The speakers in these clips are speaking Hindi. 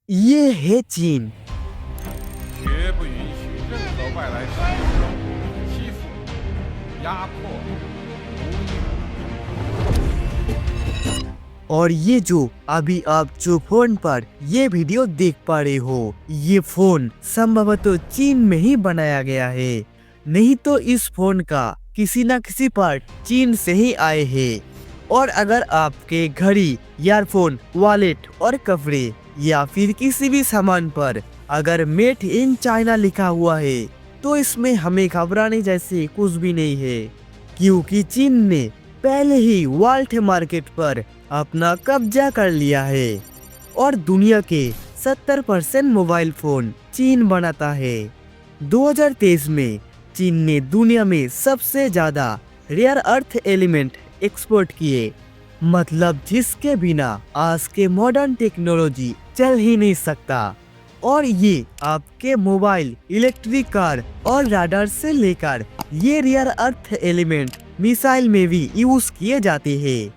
ये है चीन। 绝不允许任何外来势力欺负、压迫、奴役。 और ये जो अभी आप जो फोन पर ये वीडियो देख पा रहे हो, ये फोन संभवतः चीन में ही बनाया गया है। नहीं तो इस फोन का किसी न किसी पार्ट चीन से ही आए हैं। और अगर आपके घड़ी, ईयरफोन, वॉलेट और कपड़े या फिर किसी भी सामान पर अगर मेड इन चाइना लिखा हुआ है, तो इसमें हमें घबराने जैसे कुछ भी नहीं है, क्योंकि चीन ने पहले ही वर्ल्ड मार्केट पर अपना कब्जा कर लिया है और दुनिया के 70% मोबाइल फोन चीन बनाता है। 2023 में चीन ने दुनिया में सबसे ज्यादा रेयर अर्थ एलिमेंट एक्सपोर्ट किए, मतलब जिसके बिना आज के मॉडर्न टेक्नोलॉजी चल ही नहीं सकता। और ये आपके मोबाइल, इलेक्ट्रिक कार और राडार से लेकर ये रेयर अर्थ एलिमेंट मिसाइल में भी यूज किए जाते हैं।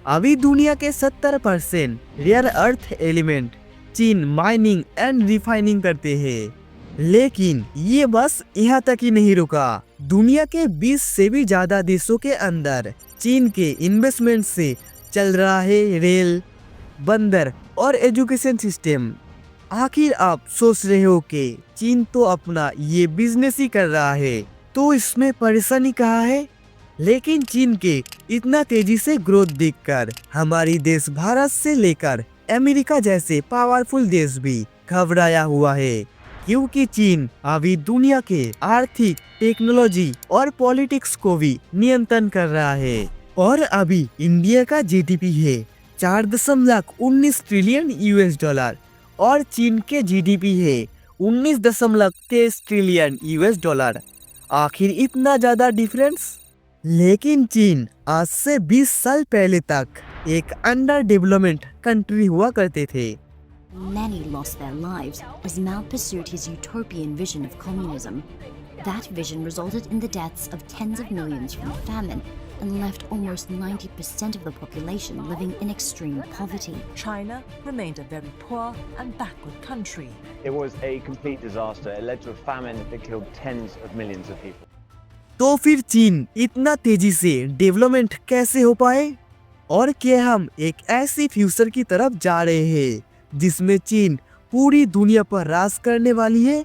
अभी दुनिया के 70% रेयर अर्थ एलिमेंट चीन माइनिंग एंड रिफाइनिंग करते हैं। लेकिन ये बस यहाँ तक ही नहीं रुका। दुनिया के 20 से भी ज्यादा देशों के अंदर चीन के इन्वेस्टमेंट से चल रहा है रेल, बंदर और एजुकेशन सिस्टम। आखिर आप सोच रहे हो कि चीन तो अपना ये बिजनेस ही कर रहा है, तो इसमें परेशानी कहाँ है? लेकिन चीन के इतना तेजी से ग्रोथ देखकर हमारी देश भारत से लेकर अमेरिका जैसे पावरफुल देश भी घबराया हुआ है, क्योंकि चीन अभी दुनिया के आर्थिक, टेक्नोलॉजी और पॉलिटिक्स को भी नियंत्रण कर रहा है। और अभी इंडिया का जीडीपी है 4.19 ट्रिलियन US डॉलर और चीन के जीडीपी है 19.23 ट्रिलियन US डॉलर। आखिर इतना ज्यादा डिफरेंस? लेकिन चीन आज से 20 साल पहले तक एक अंडर डेवलपमेंट कंट्री हुआ करते थे। Many lost their lives as Mao pursued his utopian vision of communism. That vision resulted in the deaths of tens of millions from famine and left almost 90% of the population living in extreme poverty. China remained a very poor and backward country. It was a complete disaster. It led to a famine that killed tens of millions of people. तो फिर चीन इतना तेजी से डेवलपमेंट कैसे हो पाए? और क्या हम एक ऐसी फ्यूचर की तरफ जा रहे हैं जिसमें चीन पूरी दुनिया पर राज करने वाली है?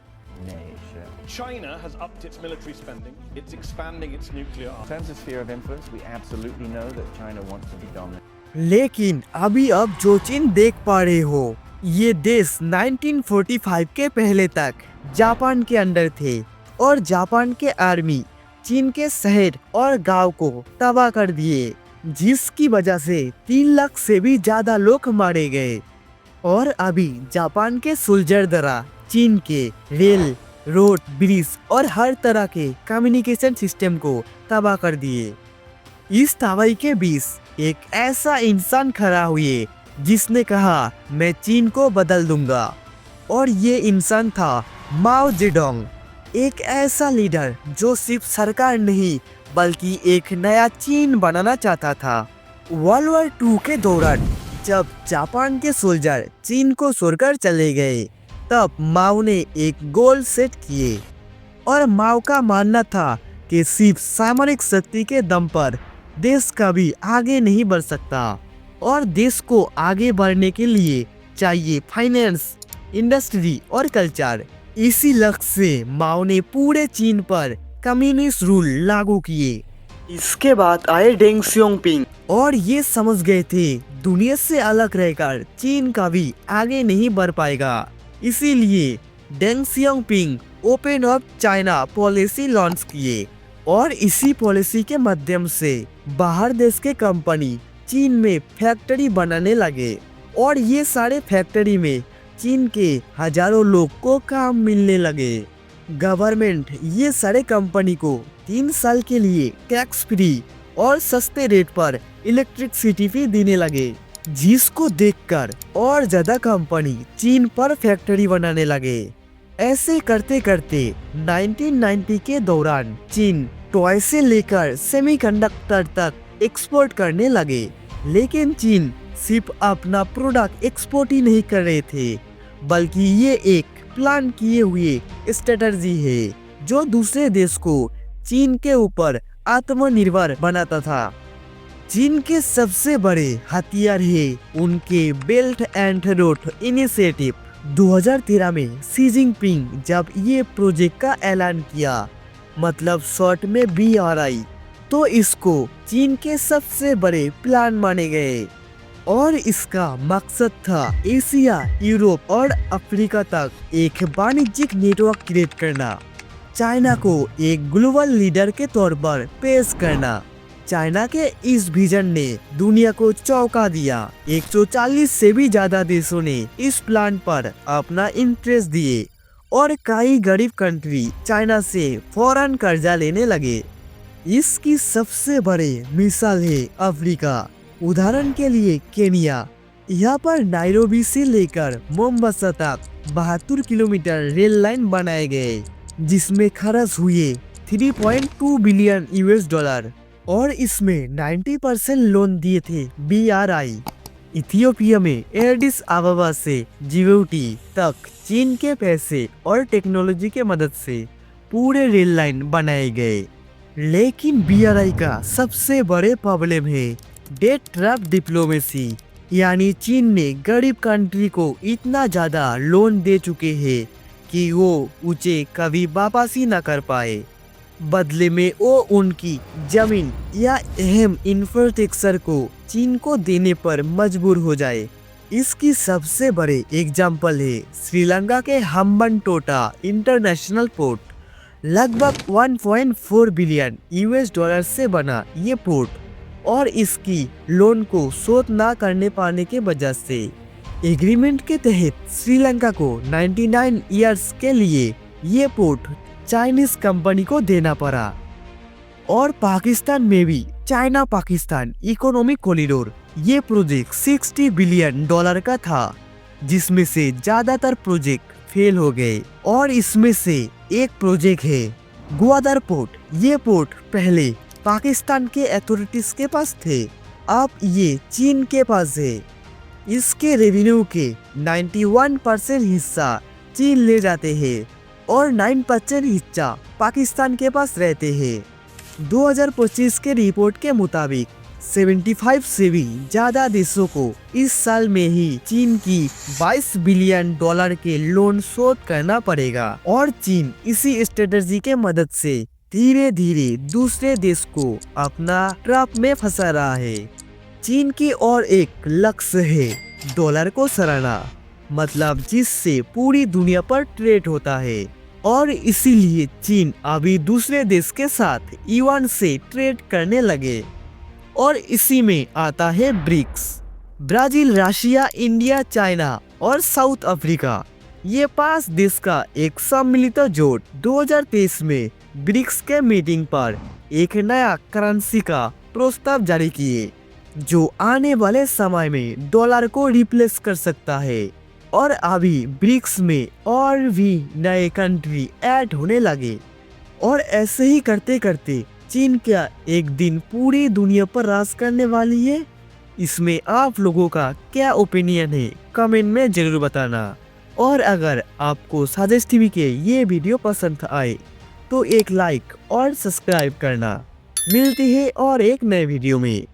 China has upped its military spending. It's expanding its nuclear In arms. terms of sphere of influence, we absolutely know that China wants to be dominant. लेकिन अभी अब जो चीन देख पा रहे हो, ये देश 1945 के पहले तक जापान के अंडर थे और जापान के आर्मी चीन के शहर और गांव को तबाह कर दिए, जिसकी वजह से 3 लाख से भी ज्यादा लोग मारे गए। और अभी जापान के सोल्जर द्वारा चीन के रेल, रोड, ब्रिज और हर तरह के कम्युनिकेशन सिस्टम को तबाह कर दिए। इस तबाही के बीच एक ऐसा इंसान खड़ा हुए जिसने कहा, मैं चीन को बदल दूंगा। और ये इंसान था माओ जेडोंग, एक ऐसा लीडर जो सिर्फ सरकार नहीं बल्कि एक नया चीन बनाना चाहता था। वर्ल्ड वॉर 2 के दौरान जब जापान के सोल्जर चीन को छोड़कर चले गए, तब माओ ने एक गोल सेट किए और माओ का मानना था कि सिर्फ सामरिक शक्ति के दम पर देश कभी आगे नहीं बढ़ सकता और देश को आगे बढ़ने के लिए चाहिए फाइनेंस, इंडस्ट्री और कल्चर। इसी लक्ष्य से माओ ने पूरे चीन पर कम्युनिस्ट रूल लागू किए। इसके बाद आए डेंग सियाओपिंग और ये समझ गए थे दुनिया से अलग रहकर चीन कभी आगे नहीं बढ़ पाएगा। इसीलिए Deng Xiaoping open up China policy launch किए और इसी पॉलिसी के माध्यम से बाहर देश के कंपनी चीन में फैक्ट्री बनाने लगे और ये सारे फैक्ट्री में चीन के हजारों लोग को काम मिलने लगे। गवर्नमेंट ये सारे कंपनी को 3 साल के लिए टैक्स फ्री और सस्ते रेट पर इलेक्ट्रिसिटी भी देने लगे, जिसको देखकर और ज्यादा कंपनी चीन पर फैक्ट्री बनाने लगे। ऐसे करते करते 1990 के दौरान चीन टॉय से लेकर सेमीकंडक्टर तक एक्सपोर्ट करने लगे। लेकिन चीन सिर्फ अपना प्रोडक्ट एक्सपोर्ट ही नहीं कर रहे थे, बल्कि ये एक प्लान किए हुए स्ट्रेटजी है जो दूसरे देश को चीन के ऊपर आत्मनिर्भर बनाता था। चीन के सबसे बड़े हथियार है उनके बेल्ट एंड रोड इनिशिएटिव। 2013 में शी जिनपिंग जब ये प्रोजेक्ट का ऐलान किया, मतलब शॉर्ट में BRI, तो इसको चीन के सबसे बड़े प्लान माने गए और इसका मकसद था एशिया, यूरोप और अफ्रीका तक एक वाणिज्यिक नेटवर्क क्रिएट करना, चाइना को एक ग्लोबल लीडर के तौर पर पेश करना। चाइना के इस विजन ने दुनिया को चौंका दिया। 140 से भी ज्यादा देशों ने इस प्लान पर अपना इंटरेस्ट दिए और कई गरीब कंट्री चाइना से फौरन कर्जा लेने लगे। इसकी सबसे बड़ी मिसाल है अफ्रीका। उदाहरण के लिए केनिया। यहाँ पर नायरोबी से लेकर मोम्बासा तक 72 किलोमीटर रेल लाइन बनाए गए जिसमें खर्च हुए 3.2 बिलियन US$, और इसमें 90% लोन दिए थे BRI। इथियोपिया में एडिस अबाबा से जिबूटी तक चीन के पैसे और टेक्नोलॉजी के मदद से पूरे रेल लाइन बनाए गए। लेकिन BRI का सबसे बड़े प्रॉब्लम है डेट ट्रैप डिप्लोमेसी, यानी चीन ने गरीब कंट्री को इतना ज्यादा लोन दे चुके हैं कि वो उसे कभी वापसी न कर पाए। बदले में वो उनकी जमीन या अहम इंफ्रास्ट्रक्चर को चीन को देने पर मजबूर हो जाए। इसकी सबसे बड़े एग्जाम्पल है श्रीलंका के हम्बनटोटा इंटरनेशनल पोर्ट। लगभग 1.4 बिलियन US$ से बना ये पोर्ट और इसकी लोन को शोध ना करने पाने के वजह से एग्रीमेंट के तहत श्रीलंका को 99 इयर्स के लिए ये पोर्ट चाइनीज कंपनी को देना पड़ा। और पाकिस्तान में भी चाइना पाकिस्तान इकोनॉमिक कॉरिडोर, ये प्रोजेक्ट $60 बिलियन का था जिसमें से ज्यादातर प्रोजेक्ट फेल हो गए और इसमें से एक प्रोजेक्ट है ग्वादर पोर्ट। ये पोर्ट पहले पाकिस्तान के अथॉरिटीज के पास थे, अब ये चीन के पास है। इसके रेवेन्यू के 91% हिस्सा चीन ले जाते हैं और 9% हिस्सा पाकिस्तान के पास रहते हैं। 2025 के रिपोर्ट के मुताबिक 75 से भी ज्यादा देशों को इस साल में ही चीन की $22 बिलियन के लोन शोध करना पड़ेगा और चीन इसी स्ट्रेटजी के मदद से धीरे धीरे दूसरे देश को अपना ट्रैप में फंसा रहा है। चीन की और एक लक्ष्य है डॉलर को सराहना, मतलब जिससे पूरी दुनिया पर ट्रेड होता है और इसीलिए चीन अभी दूसरे देश के साथ युआन से ट्रेड करने लगे। और इसी में आता है BRICS. Brazil, Russia, India, China और साउथ अफ्रीका, ये 5 देश का एक सम्मिलित जोड़ 2023 में ब्रिक्स के मीटिंग पर एक नया करेंसी का प्रस्ताव जारी किए जो आने वाले समय में डॉलर को रिप्लेस कर सकता है। और अभी ब्रिक्स में और भी नए कंट्री ऐड होने लगे और ऐसे ही करते करते चीन क्या एक दिन पूरी दुनिया पर राज करने वाली है? इसमें आप लोगों का क्या ओपिनियन है कमेंट में जरूर बताना। और अगर आपको साजिश टीवी के ये वीडियो पसंद आए तो एक लाइक और सब्सक्राइब करना। मिलती है और एक नए वीडियो में।